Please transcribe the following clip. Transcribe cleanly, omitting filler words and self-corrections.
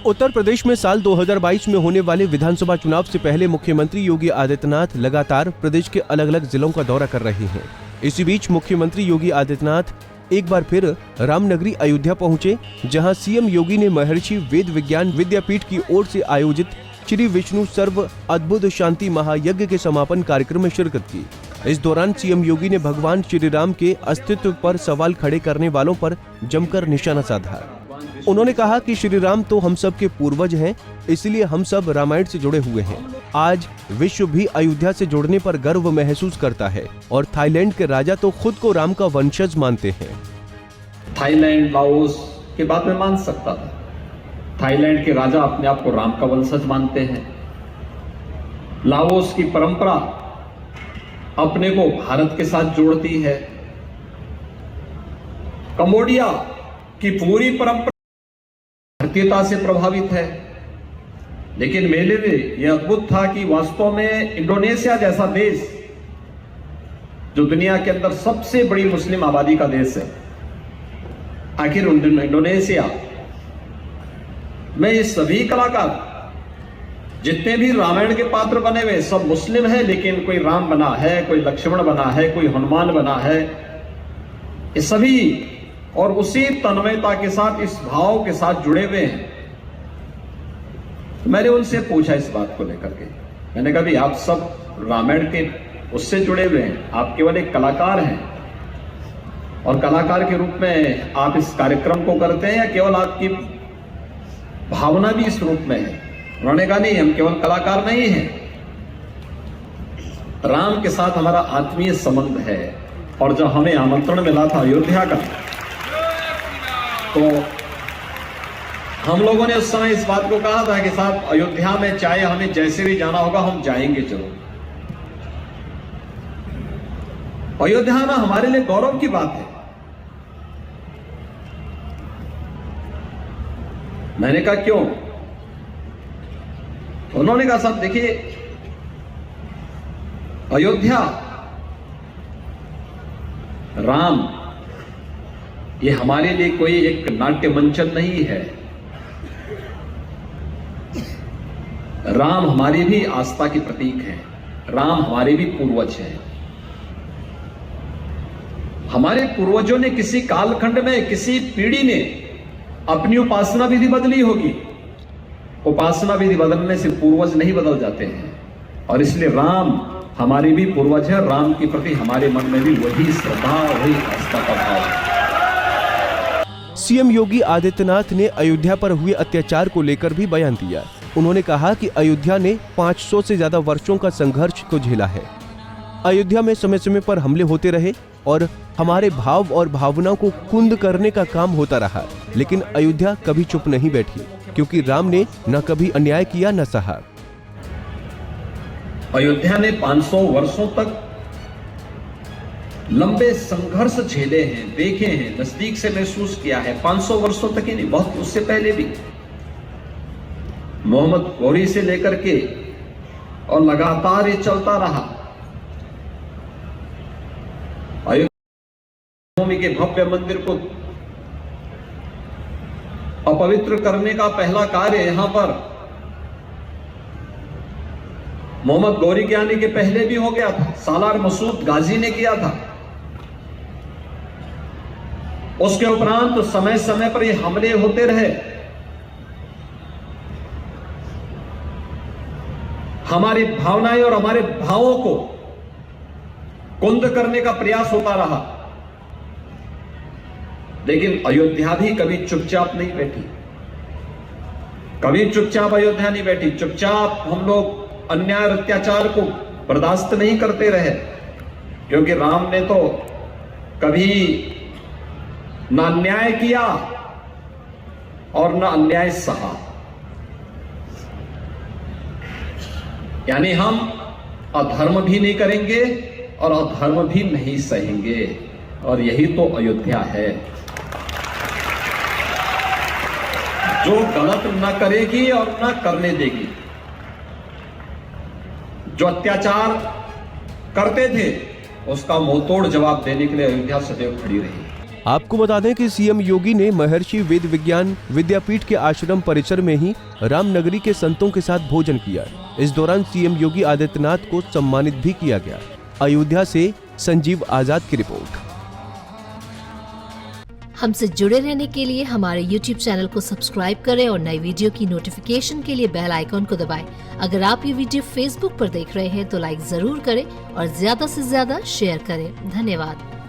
उत्तर प्रदेश में साल 2022 में होने वाले विधानसभा चुनाव से पहले मुख्यमंत्री योगी आदित्यनाथ लगातार प्रदेश के अलग अलग जिलों का दौरा कर रहे हैं। इसी बीच मुख्यमंत्री योगी आदित्यनाथ एक बार फिर रामनगरी अयोध्या पहुंचे, जहां सीएम योगी ने महर्षि वेद विज्ञान विद्यापीठ की ओर से आयोजित श्री विष्णु सर्व अद्भुत शांति महायज्ञ के समापन कार्यक्रम में शिरकत की। इस दौरान सीएम योगी ने भगवान श्री राम के अस्तित्व पर सवाल खड़े करने वालों पर जमकर निशाना साधा। उन्होंने कहा कि श्री राम तो हम सब के पूर्वज हैं, इसलिए हम सब रामायण से जुड़े हुए हैं। आज विश्व भी अयोध्या से जुड़ने पर गर्व महसूस करता है और थाईलैंड के राजा तो खुद को राम का वंशज मानते हैं। थाईलैंड, लाओस के बाद में मान सकता था। थाईलैंड के राजा अपने आप को राम का वंशज मानते हैं। लाओस की परंपरा अपने को भारत के साथ जोड़ती है। कंबोडिया की पूरी परंपरा भारतीयता से प्रभावित है। लेकिन मेरे लिए यह अद्भुत था कि वास्तव में इंडोनेशिया जैसा देश, जो दुनिया के अंदर सबसे बड़ी मुस्लिम आबादी का देश है, आखिर इंडोनेशिया में ये सभी कलाकार जितने भी रामायण के पात्र बने हुए सब मुस्लिम हैं, लेकिन कोई राम बना है, कोई लक्ष्मण बना है, कोई हनुमान बना है, ये सभी और उसी तन्मयता के साथ, इस भाव के साथ जुड़े हुए हैं। तो मैंने उनसे पूछा इस बात को लेकर के, मैंने कहा भी आप सब रामायण के उससे जुड़े हुए हैं, आप केवल एक कलाकार हैं और कलाकार के रूप में आप इस कार्यक्रम को करते हैं या केवल आपकी भावना भी इस रूप में है? उन्होंने कहा नहीं, हम केवल कलाकार नहीं हैं, राम के साथ हमारा आत्मीय संबंध है। और जब हमें आमंत्रण मिला था अयोध्या का, तो हम लोगों ने उस समय इस बात को कहा था कि साहब अयोध्या में चाहे हमें जैसे भी जाना होगा हम जाएंगे जरूर। अयोध्या आना हमारे लिए गौरव की बात है। मैंने कहा क्यों? उन्होंने कहा साहब देखिए, अयोध्या, राम, ये हमारे लिए कोई एक नाट्य मंचन नहीं है। राम हमारी भी आस्था के प्रतीक है, राम हमारे भी पूर्वज हैं। हमारे पूर्वजों ने किसी कालखंड में, किसी पीढ़ी ने अपनी उपासना विधि बदली होगी। उपासना विधि बदलने से पूर्वज नहीं बदल जाते हैं, और इसलिए राम हमारे भी पूर्वज है। राम के प्रति हमारे मन में भी वही श्रद्धा, वही आस्था का भाव है। सीएम योगी आदित्यनाथ ने अयोध्या पर हुए अत्याचार को लेकर भी बयान दिया। उन्होंने कहा कि अयोध्या ने 500 से ज्यादा वर्षों का संघर्ष को झेला है। अयोध्या में समय समय पर हमले होते रहे और हमारे भाव और भावनाओं को कुंद करने का काम होता रहा, लेकिन अयोध्या कभी चुप नहीं बैठी, क्योंकि राम ने न कभी अन्याय किया न सहा। अयोध्या ने 500 वर्षों तक लंबे संघर्ष झेले हैं, देखे हैं, नजदीक से महसूस किया है। 500 वर्षों तक ही नहीं, बहुत उससे पहले भी मोहम्मद गौरी से लेकर के और लगातार ये चलता रहा। अयोध्या के भव्य मंदिर को अपवित्र करने का पहला कार्य यहां पर मोहम्मद गौरी के आने के पहले भी हो गया था। सालार मसूद गाजी ने किया था। उसके उपरांत तो समय समय पर ये हमले होते रहे। हमारी भावनाएं और हमारे भावों को कुंद करने का प्रयास होता रहा, लेकिन अयोध्या भी कभी चुपचाप नहीं बैठी। कभी चुपचाप अयोध्या नहीं बैठी। चुपचाप हम लोग अन्याय और अत्याचार को बर्दाश्त नहीं करते रहे, क्योंकि राम ने तो कभी ना अन्याय किया और ना अन्याय सहा। यानी हम अधर्म भी नहीं करेंगे और अधर्म भी नहीं सहेंगे, और यही तो अयोध्या है, जो गलत न करेगी और न करने देगी। जो अत्याचार करते थे उसका मुंहतोड़ जवाब देने के लिए अयोध्या सदैव खड़ी रही। आपको बता दें कि सीएम योगी ने महर्षि वेद विज्ञान विद्यापीठ के आश्रम परिसर में ही रामनगरी के संतों के साथ भोजन किया। इस दौरान सीएम योगी आदित्यनाथ को सम्मानित भी किया गया। अयोध्या से संजीव आजाद की रिपोर्ट। हमसे जुड़े रहने के लिए हमारे YouTube चैनल को सब्सक्राइब करें और नई वीडियो की नोटिफिकेशन के लिए बेल आइकॉन को दबाएं। अगर आप ये वीडियो Facebook पर देख रहे हैं तो लाइक जरूर करें और ज्यादा से ज्यादा शेयर करें। धन्यवाद।